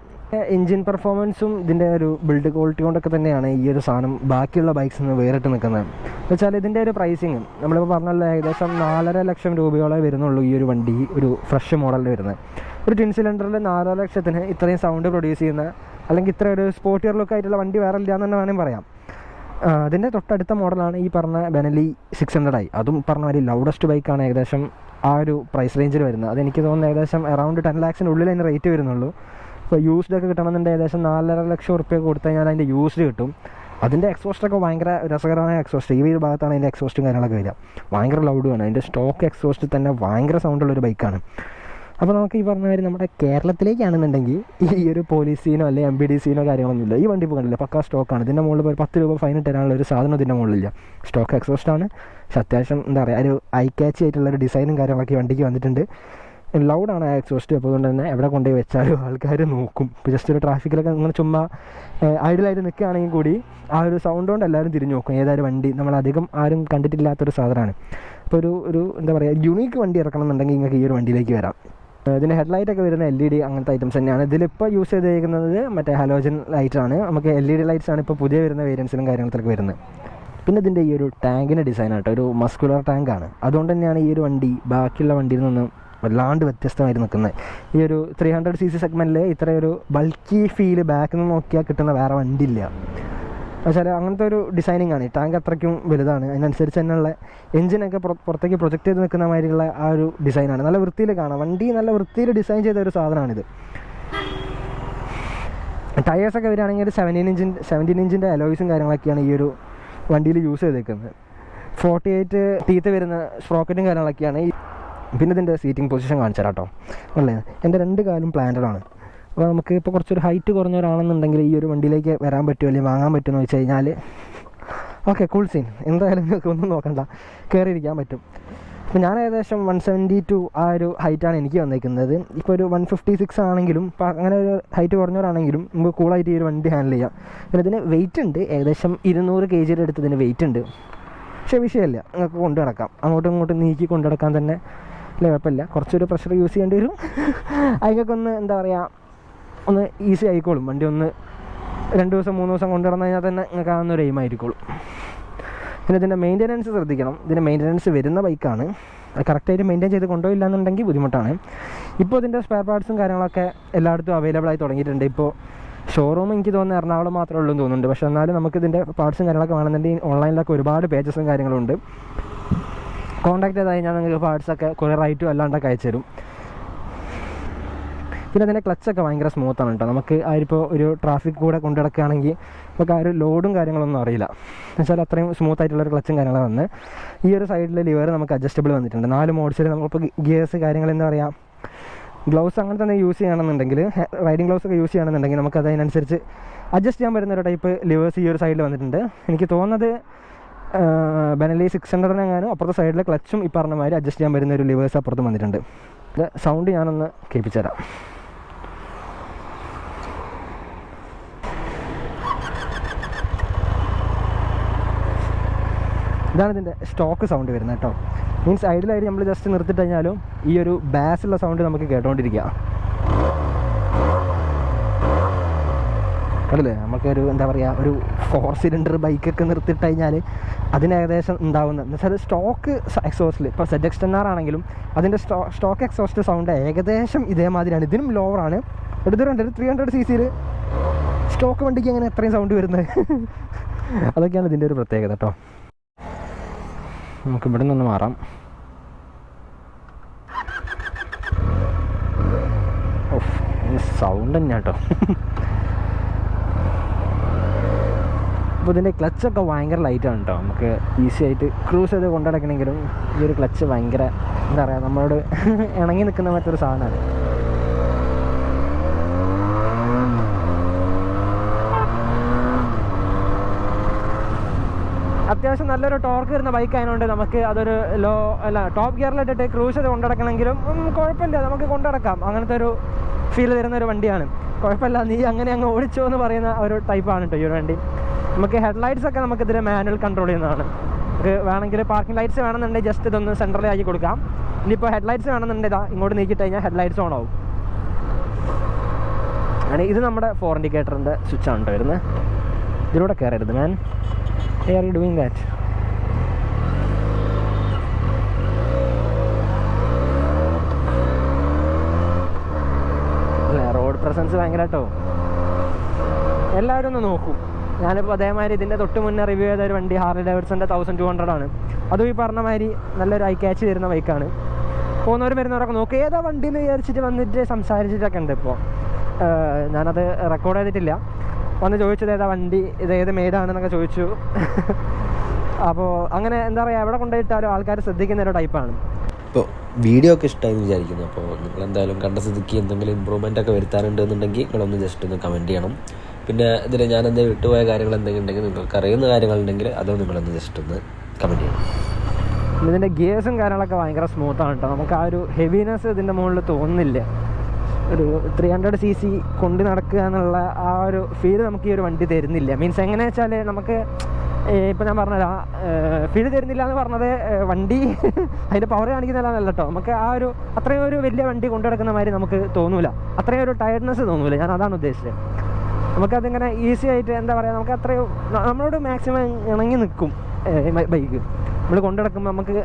എൻജിൻ പെർഫോമൻസും ഇതിൻ്റെ ഒരു ബിൽഡ് ക്വാളിറ്റി കൊണ്ടൊക്കെ തന്നെയാണ് ഈ ഒരു സാധനം ബാക്കിയുള്ള ബൈക്സിൽ നിന്ന് വേറിട്ട് നിൽക്കുന്നത്. എന്ന് വെച്ചാൽ ഇതിൻ്റെ ഒരു പ്രൈസിങ് നമ്മളിപ്പോൾ പറഞ്ഞല്ലോ ഏകദേശം 4.5 ലക്ഷം രൂപയോളം വരുന്നുള്ളൂ ഈ ഒരു വണ്ടി ഒരു ഫ്രഷ് മോഡലിൽ വരുന്നത്. ഒരു ട്വിൻ സിലിണ്ടറിൽ 4 ലക്ഷത്തിന് ഇത്രയും സൗണ്ട് പ്രൊഡ്യൂസ് ചെയ്യുന്ന അല്ലെങ്കിൽ ഇത്ര ഒരു സ്പോർട്ടിയർ ലുക്ക് ആയിട്ടുള്ള വണ്ടി വേറെ ഇല്ല എന്ന് തന്നെ വേണമെങ്കിൽ പറയാം. അതിൻ്റെ തൊട്ടടുത്ത മോഡലാണ് ഈ പറഞ്ഞ ബെനലി 600i. അതും പറഞ്ഞ മാതിരി ലൗഡസ്റ്റ് ബൈക്കാണ്, ഏകദേശം ആ ഒരു പ്രൈസ് റേഞ്ചിൽ വരുന്നത്. അതെനിക്ക് തോന്നുന്നു ഏകദേശം അറൗണ്ട് 10 lakhs-നുള്ളിൽ അതിന് റേറ്റ് വരുന്നുള്ളൂ. ഇപ്പോൾ യൂസ്ഡ് ഒക്കെ കിട്ടണമെന്നുണ്ടെങ്കിൽ ഏകദേശം 4.5 ലക്ഷം റുപ്യ കൊടുത്തു കഴിഞ്ഞാൽ അതിൻ്റെ യൂസ്ഡ് കിട്ടും. അതിൻ്റെ എക്സോസ്റ്റൊക്കെ ഭയങ്കര രസകരമായ എക്സോസ്റ്റ്. ഈ ഒരു ഭാഗത്താണ് അതിൻ്റെ എക്സോസ്റ്റും കാര്യങ്ങളൊക്കെ വരിക. ഭയങ്കര ലൗഡുമാണ്. അതിൻ്റെ സ്റ്റോക്ക് എക്സോസ്റ്റ് തന്നെ ഭയങ്കര സൗണ്ടുള്ളൊരു ബൈക്കാണ്. അപ്പോൾ നമുക്ക് ഈ പറഞ്ഞ കാര്യം നമ്മുടെ കേരളത്തിലേക്കാണെന്നുണ്ടെങ്കിൽ ഈ ഒരു പോലീസ് സീനോ അല്ലെങ്കിൽ MPD സീനോ കാര്യങ്ങളൊന്നുമില്ല. ഈ വണ്ടി ഇപ്പോൾ കണ്ടില്ല, പക്കാ സ്റ്റോക്കാണ്. ഇതിൻ്റെ മുകളിൽ ഒരു 10 രൂപ ഫൈൻ ഇട്ടാനുള്ള ഒരു സാധനം ഇതിൻ്റെ മുകളിലില്ല. സ്റ്റോക്ക് എക്സോസ്റ്റാണ്. പക്ഷെ അത്യാവശ്യം എന്താ പറയുക ഒരു ഐ ക്യാച്ചി ആയിട്ടുള്ളൊരു ഡിസൈനും കാര്യങ്ങളൊക്കെ ഈ വണ്ടിക്ക് വന്നിട്ടുണ്ട്. ലൗഡാണ് ആ എക്സോസ്റ്റ്. അപ്പോൾ അതുകൊണ്ട് തന്നെ എവിടെ കൊണ്ടുപോയി വെച്ചാലും ആൾക്കാർ നോക്കും. ഇപ്പോൾ ജസ്റ്റ് ഒരു ട്രാഫിക്കിലൊക്കെ അങ്ങനെ ചുമ്മാ ഐഡിയലായിട്ട് നിൽക്കുകയാണെങ്കിൽ കൂടി ആ ഒരു സൗണ്ട് കൊണ്ട് എല്ലാവരും തിരിഞ്ഞു നോക്കും. ഏതായാലും വണ്ടി നമ്മളധികം ആരും കണ്ടിട്ടില്ലാത്തൊരു സാധനമാണ്. അപ്പോൾ ഒരു എന്താ പറയുക യുണീക്ക് വണ്ടി ഇറക്കണം എന്നുണ്ടെങ്കിൽ നിങ്ങൾക്ക് ഈ ഒരു വണ്ടിയിലേക്ക് വരാം. ഇതിൻ്റെ ഹെഡ്ലൈറ്റൊക്കെ വരുന്ന LED അങ്ങനത്തെ ഐറ്റംസ് തന്നെയാണ്. ഇതിലിപ്പോൾ യൂസ് ചെയ്തിരിക്കുന്നത് മറ്റേ ഹലോജൻ ലൈറ്റാണ്. നമുക്ക് LED ലൈറ്റ്സാണ് ഇപ്പോൾ പുതിയ വരുന്ന വേരിയൻസിലും കാര്യങ്ങളൊക്കെ വരുന്നത്. പിന്നെ ഇതിൻ്റെ ഈ ഒരു ടാങ്കിൻ്റെ ഡിസൈനാട്ടോ ഒരു മസ്കുലർ ടാങ്കാണ്. അതുകൊണ്ട് തന്നെയാണ് ഈ ഒരു വണ്ടി ബാക്കിയുള്ള വണ്ടിയിൽ നിന്നും വല്ലാണ്ട് വ്യത്യസ്തമായിട്ട് നിൽക്കുന്നത്. ഈ ഒരു 300cc സെഗ്മെൻറ്റിൽ ഇത്രയൊരു ബൾക്കി ഫീല് ബാക്കിൽ നിന്ന് നോക്കിയാൽ കിട്ടുന്ന വേറെ വണ്ടി ഇല്ല. പക്ഷേ അങ്ങനത്തെ ഒരു ഡിസൈനിങ് ആണ്. ടാങ്ക് അത്രയ്ക്കും വലുതാണ്. അതിനനുസരിച്ച് തന്നെയുള്ള എഞ്ചിനൊക്കെ പുറത്തേക്ക് പ്രൊജക്റ്റ് ചെയ്ത് നിൽക്കുന്ന മാതിരിയുള്ള ആ ഒരു ഡിസൈനാണ്. നല്ല വൃത്തിയിൽ കാണാം. വണ്ടി നല്ല വൃത്തിയിൽ ഡിസൈൻ ചെയ്ത ഒരു സാധനമാണിത്. ടയേഴ്സൊക്കെ വരികയാണെങ്കിൽ ഒരു 17 ഇഞ്ചിൻ്റെ അലോയ്സും കാര്യങ്ങളൊക്കെയാണ് ഈ ഒരു വണ്ടിയിൽ യൂസ് ചെയ്തേക്കുന്നത്. 48 ടീത്ത് വരുന്ന സ്പ്രോക്കറ്റും കാര്യങ്ങളൊക്കെയാണ്. പിന്നെ ഇതിൻ്റെ സീറ്റിംഗ് പൊസിഷൻ കാണിച്ചു തരാം കേട്ടോ. അല്ലേ, എൻ്റെ 2 കാലും പ്ലാന്റഡാണ്. അപ്പോൾ നമുക്ക് ഇപ്പോൾ കുറച്ചൊരു ഹൈറ്റ് കുറഞ്ഞവരാണെന്നുണ്ടെങ്കിൽ ഈ ഒരു വണ്ടിയിലേക്ക് വരാൻ പറ്റുമോ അല്ലെങ്കിൽ വാങ്ങാൻ പറ്റുമെന്ന് വെച്ച് കഴിഞ്ഞാൽ ഓക്കെ, കൂൾ സീൻ. എന്തായാലും നിങ്ങൾക്ക് ഒന്നും നോക്കണ്ട, കയറിയിരിക്കാൻ പറ്റും. അപ്പോൾ ഞാൻ ഏകദേശം 172 ആ ഒരു ഹൈറ്റാണ് എനിക്ക് വന്നിരിക്കുന്നത്. ഇപ്പോൾ ഒരു 156 ആണെങ്കിലും ഇപ്പോൾ അങ്ങനെ ഒരു ഹൈറ്റ് കുറഞ്ഞവരാണെങ്കിലും നമുക്ക് കൂളായിട്ട് ഈ ഒരു വണ്ടി ഹാൻഡിൽ ചെയ്യാം. പിന്നെ ഇതിന് വെയിറ്റ് ഉണ്ട്, ഏകദേശം 200 kg അടുത്ത് ഇതിന് വെയിറ്റ് ഉണ്ട്. പക്ഷേ വിഷയമല്ല, നിങ്ങൾക്ക് കൊണ്ടു നടക്കാം. അങ്ങോട്ടും ഇങ്ങോട്ടും നീക്കി കൊണ്ടു നടക്കാൻ തന്നെ അല്ല, കുഴപ്പമില്ല. കുറച്ചൊരു പ്രഷർ യൂസ് ചെയ്യേണ്ടി വരും. അതിനൊക്കെ എന്താ പറയുക ഒന്ന് ഈസി ആയിക്കോളും. വണ്ടി ഒന്ന് 2 ദിവസം 3 ദിവസം കൊണ്ടു നടന്നു കഴിഞ്ഞാൽ തന്നെ നിങ്ങൾക്ക് ആകുന്നൊരു എയിമായിരിക്കോളും. പിന്നെ ഇതിൻ്റെ മെയിൻ്റെനൻസ് ശ്രദ്ധിക്കണം. ഇതിൻ്റെ മെയിൻ്റെനൻസ് വരുന്ന ബൈക്കാണ്. അത് കറക്റ്റായിട്ട് മെയിൻറ്റെയിൻ ചെയ്ത് കൊണ്ടുപോയില്ല എന്നുണ്ടെങ്കിൽ ബുദ്ധിമുട്ടാണ്. ഇപ്പോൾ ഇതിൻ്റെ സ്പെയർ പാർട്സും കാര്യങ്ങളൊക്കെ എല്ലായിടത്തും അവൈലബിൾ ആയി തുടങ്ങിയിട്ടുണ്ട്. ഇപ്പോൾ ഷോറൂം എനിക്ക് തോന്നുന്നത് എറണാകുളം മാത്രമേ ഉള്ളൂ എന്ന് തോന്നുന്നുണ്ട്. പക്ഷേ എന്നാലും നമുക്ക് ഇതിൻ്റെ പാർട്സും കാര്യങ്ങളൊക്കെ വേണമെന്നുണ്ടെങ്കിൽ ഓൺലൈനിലൊക്കെ ഒരുപാട് പേജസും കാര്യങ്ങളുണ്ട്. കോൺടാക്ട് ചെയ്ത് കഴിഞ്ഞാൽ നിങ്ങൾക്ക് പാർട്സൊക്കെ കൊറിയറായിട്ടും അല്ലാണ്ടൊക്കെ അയച്ചു തരും. പിന്നെ അതിൻ്റെ ക്ലച്ചൊക്കെ ഭയങ്കര സ്മൂത്താണ് കേട്ടോ. നമുക്ക് അതിപ്പോൾ ഒരു ട്രാഫിക് കൂടെ കൊണ്ടു നടക്കുകയാണെങ്കിൽ നമുക്ക് ആ ഒരു ലോഡും കാര്യങ്ങളൊന്നും അറിയില്ല. എന്നുവെച്ചാൽ അത്രയും സ്മൂത്തായിട്ടുള്ളൊരു ക്ലച്ചും കാര്യങ്ങളും വന്ന് ഈ ഒരു സൈഡിൽ ലിവർ നമുക്ക് അഡ്ജസ്റ്റബിൾ വന്നിട്ടുണ്ട്. 4 മോഡ്സിൽ നമ്മളിപ്പോൾ ഗിയേഴ്സ് കാര്യങ്ങൾ എന്താ പറയുക ഗ്ലൗസ് അങ്ങനെ തന്നെ യൂസ് ചെയ്യണമെന്നുണ്ടെങ്കിൽ റൈഡിങ് ഗ്ലൗസ് ഒക്കെ യൂസ് ചെയ്യണമെന്നുണ്ടെങ്കിൽ നമുക്ക് അതിനനുസരിച്ച് അഡ്ജസ്റ്റ് ചെയ്യാൻ പറ്റുന്ന ഒരു ടൈപ്പ് ലിവേഴ്സ് ഈ ഒരു സൈഡിൽ വന്നിട്ടുണ്ട്. എനിക്ക് തോന്നുന്നത് ബെനലി 600-നെങ്ങാനും അപ്പുറത്തെ സൈഡിലെ ക്ലച്ചും ഈ പറഞ്ഞ മാതിരി അഡ്ജസ്റ്റ് ചെയ്യാൻ പറ്റുന്ന ഒരു ലിവേഴ്സ് അപ്പുറത്ത് വന്നിട്ടുണ്ട്. ഇത് സൗണ്ട് ഞാനൊന്ന് കേൾപ്പിച്ചു തരാം. ഇതാണ് ഇതിൻ്റെ സ്റ്റോക്ക് സൗണ്ട് വരുന്നത് കേട്ടോ. മീൻസ് ഐഡിയലായിട്ട് നമ്മൾ ജസ്റ്റ് നിർത്തിട്ട് കഴിഞ്ഞാലും ഈ ഒരു ബാസുള്ള സൗണ്ട് നമുക്ക് കേട്ടോണ്ടിരിക്കുക. കണ്ടില്ലേ, നമുക്കൊരു എന്താ പറയുക ഒരു 4 സിലിണ്ടർ ബൈക്കൊക്കെ നിർത്തിയിട്ട് കഴിഞ്ഞാൽ അതിന് ഏകദേശം ഉണ്ടാവുന്നത് എന്ന് വെച്ചാൽ സ്റ്റോക്ക് എക്സോസ്റ്റിൽ ഇപ്പോൾ ZX10R ആണെങ്കിലും അതിൻ്റെ സ്റ്റോക്ക് എക്സോസ്റ്റ് സൗണ്ട് ഏകദേശം ഇതേമാതിരിയാണ്. ഇതിനും ലോവറാണ്. എടുത്തിട്ടുണ്ട് 300cc സ്റ്റോക്ക് വണ്ടിക്ക് അങ്ങനെ എത്രയും സൗണ്ട് വരുന്നത്. അതൊക്കെയാണ് ഇതിൻ്റെ ഒരു പ്രത്യേകത കേട്ടോ. നമുക്ക് ഇവിടെ നിന്ന് മാറാം. സൗണ്ട് തന്നെ കേട്ടോ. അപ്പോൾ ഇതിൻ്റെ ക്ലച്ചൊക്കെ ഭയങ്കര ലൈറ്റാണ് കേട്ടോ. നമുക്ക് ഈസി ആയിട്ട് ക്രൂസ് ചെയ്ത് കൊണ്ടുനടക്കണമെങ്കിലും ഈ ഒരു ക്ലച്ച് ഭയങ്കര എന്താ പറയുക നമ്മളോട് ഇണങ്ങി നിൽക്കുന്ന മറ്റൊരു സാധനമാണ്. അത്യാവശ്യം നല്ലൊരു ടോർക്ക് വരുന്ന ബൈക്ക് ആയതുകൊണ്ട് നമുക്ക് അതൊരു ടോപ്പ് ഗിയറിലിട്ടിട്ട് ക്രൂസ് ചെയ്ത് കൊണ്ടുനടക്കണമെങ്കിലും കുഴപ്പമില്ല, നമുക്ക് കൊണ്ടുനടക്കാം. അങ്ങനത്തെ ഒരു ഫീൽ തരുന്ന ഒരു വണ്ടിയാണ്. കുഴപ്പമില്ല, നീ അങ്ങനെ അങ്ങ് ഓടിച്ചോ എന്ന് പറയുന്ന ഒരു ടൈപ്പാണ് കേട്ടോ ഈ ഒരു വണ്ടി. നമുക്ക് ഹെഡ്ലൈറ്റ്സ് ഒക്കെ നമുക്കിതിൽ മാനുവൽ കൺട്രോൾ ചെയ്യുന്നതാണ്. നമുക്ക് വേണമെങ്കിൽ പാർക്കിംഗ് ലൈറ്റ്സ് വേണമെന്നുണ്ടെങ്കിൽ ജസ്റ്റ് ഇതൊന്ന് സെൻട്രലി ആക്കി കൊടുക്കാം. ഇനിയിപ്പോൾ ഹെഡ്ലൈറ്റ്സ് വേണമെന്നുണ്ടെങ്കിൽ ഇങ്ങോട്ട് നീക്കിയിട്ട് കഴിഞ്ഞാൽ ഹെഡ്ലൈറ്റ്സ് ഓൺ ആവും. അങ്ങനെ ഇത് നമ്മുടെ 4 ഇൻഡിക്കേറ്ററിൻ്റെ സ്വിച്ചാണ് കേട്ടോ വരുന്നത്. ഇതിലൂടെ കയറരുത് man. Why are you doing that? അല്ലേ റോഡ് പ്രസൻസ് ഭയങ്കര കേട്ടോ. എല്ലാവരും ഒന്ന് നോക്കും. ഞാനിപ്പോൾ അതേമാതിരി ഇതിൻ്റെ തൊട്ട് മുന്നേ റിവ്യൂ ചെയ്ത ഒരു വണ്ടി ഹാർലി ഡേവിഡ്സൻ്റെ 1200 ആണ്. അതും ഈ പറഞ്ഞ മാതിരി നല്ലൊരു ഐ ക്യാച്ച് തരുന്ന ബൈക്കാണ്. പോകുന്നവരും വരുന്നവരൊക്കെ നോക്കും ഏതാ വണ്ടി എന്ന് വിചാരിച്ചിട്ട് വന്നിട്ട് സംസാരിച്ചിട്ടൊക്കെ ഉണ്ട്. ഇപ്പോൾ ഞാനത് റെക്കോർഡ് ചെയ്തിട്ടില്ല. വന്ന് ചോദിച്ചത് ഏതാ വണ്ടി, ഇത് ഏത് മെയ്ഡാണെന്നൊക്കെ ചോദിച്ചു. അപ്പോൾ അങ്ങനെ എന്താ പറയുക, എവിടെ കൊണ്ടുപോയിട്ടാലും ആൾക്കാർ ശ്രദ്ധിക്കുന്ന ഒരു ടൈപ്പാണ്. ഇപ്പോൾ വീഡിയോ ഒക്കെ ഇഷ്ടമായെന്ന് വിചാരിക്കുന്നു. അപ്പോൾ നിങ്ങളെന്തായാലും കണ്ട സ്ഥിതിക്ക് എന്തെങ്കിലും ഇമ്പ്രൂവ്മെൻ്റ് ഒക്കെ വരുത്താനുണ്ടെന്നുണ്ടെങ്കിൽ നിങ്ങളൊന്ന് ജസ്റ്റ് ഒന്ന് കമൻറ്റ് ചെയ്യണം. പിന്നെ ഇതിൽ ഞാൻ എന്തെങ്കിലും വിട്ടുപോയ കാര്യങ്ങൾ എന്തെങ്കിലും ഉണ്ടെങ്കിൽ നിങ്ങൾക്ക് അറിയുന്ന കാര്യങ്ങളുണ്ടെങ്കിൽ അതും നിങ്ങളൊന്ന് ജസ്റ്റ് ഒന്ന് കമൻറ്റ് ചെയ്യണം. ഇതിൻ്റെ ഗിയേഴ്സും കാര്യങ്ങളൊക്കെ ഭയങ്കര സ്മൂത്താണ് കേട്ടോ. നമുക്ക് ആ ഒരു ഹെവിനെസ് ഇതിൻ്റെ മുകളിൽ തോന്നുന്നില്ല. ഒരു 300cc കൊണ്ട് നടക്കുക എന്നുള്ള ആ ഒരു ഫീൽ നമുക്ക് ഈ ഒരു വണ്ടി തരുന്നില്ല. മീൻസ് എങ്ങനെയാ വെച്ചാൽ നമുക്ക് ഇപ്പം ഞാൻ പറഞ്ഞല്ലോ ഫീൽ തരുന്നില്ല എന്ന് പറഞ്ഞത് വണ്ടി അതിൻ്റെ പവർ കാണിക്കുന്നില്ല കേട്ടോ. നമുക്ക് ആ ഒരു അത്രയും ഒരു വലിയ വണ്ടി കൊണ്ടു നടക്കുന്ന മാതിരി നമുക്ക് തോന്നൂല. അത്രയും ഒരു ടയർഡ്നെസ് തോന്നൂല. ഞാൻ അതാണ് ഉദ്ദേശിച്ചത്. നമുക്കതിങ്ങനെ ഈസി ആയിട്ട് എന്താ പറയുക, നമുക്ക് അത്രയും നമ്മളോട് മാക്സിമം ഇണങ്ങി നിൽക്കും ബൈക്ക്. നമ്മൾ കൊണ്ടു നടക്കുമ്പോൾ നമുക്ക്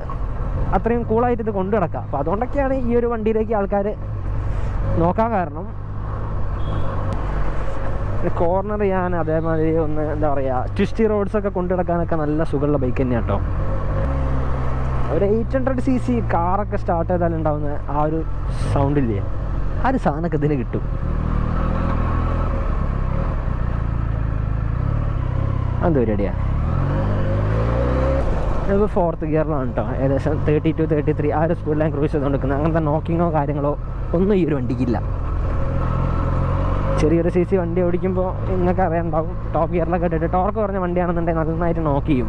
അത്രയും കൂളായിട്ട് ഇത് കൊണ്ടു നടക്കാം. അപ്പോൾ അതുകൊണ്ടൊക്കെയാണ് ഈ ഒരു വണ്ടിയിലേക്ക് ആൾക്കാർ നോക്കാൻ കാരണം. കോർണർ ചെയ്യാൻ അതേമാതിരി ഒന്ന് എന്താ പറയുക ട്വിസ്റ്റി റോഡ്സൊക്കെ കൊണ്ടു നടക്കാനൊക്കെ നല്ല സുഖമുള്ള ബൈക്ക് തന്നെയാണ് കേട്ടോ. ഒരു 800cc കാറൊക്കെ സ്റ്റാർട്ട് ചെയ്താലുണ്ടാവുന്ന ആ ഒരു സൗണ്ടില്ലേ, ആ ഒരു സാധനമൊക്കെ ഇതിന് കിട്ടും. എന്ത് പരിപാടിയാണ്. ഇത് 4th ഗിയറിലാണ് കേട്ടോ. ഏകദേശം 32, 33 ആ ഒരു സ്പീഡിലാണ് ക്രൂസ് ചെയ്തുകൊണ്ടിരിക്കുന്നത്. അങ്ങനത്തെ നോക്കിങ്ങോ കാര്യങ്ങളോ ഒന്നും ഈ ഒരു വണ്ടിക്കില്ല. ചെറിയൊരു CC വണ്ടി ഓടിക്കുമ്പോൾ നിങ്ങൾക്ക് അറിയാനുണ്ടാവും, ടോപ്പ് ഗിയറിലൊക്കെ ഇട്ടിട്ട് ടോർക്ക് കുറഞ്ഞ വണ്ടിയാണെന്നുണ്ടെങ്കിൽ നന്നായിട്ട് നോക്ക് ചെയ്യും.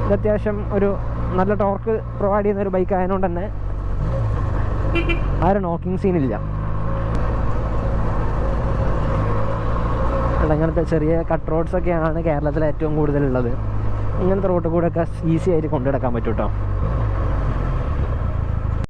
ഇത് അത്യാവശ്യം ഒരു നല്ല ടോർക്ക് പ്രൊവൈഡ് ചെയ്യുന്ന ഒരു ബൈക്ക് ആയതുകൊണ്ട് തന്നെ ആ ഒരു നോക്കിങ് സീനില്ല. അങ്ങനത്തെ ചെറിയ കട്ട് റോഡ്സൊക്കെയാണ് കേരളത്തിൽ ഏറ്റവും കൂടുതലുള്ളത്. ഇങ്ങനത്തെ റോഡിൽ കൂടെ ഒക്കെ ഈസി ആയിട്ട് കൊണ്ടുനടക്കാൻ പറ്റും കേട്ടോ.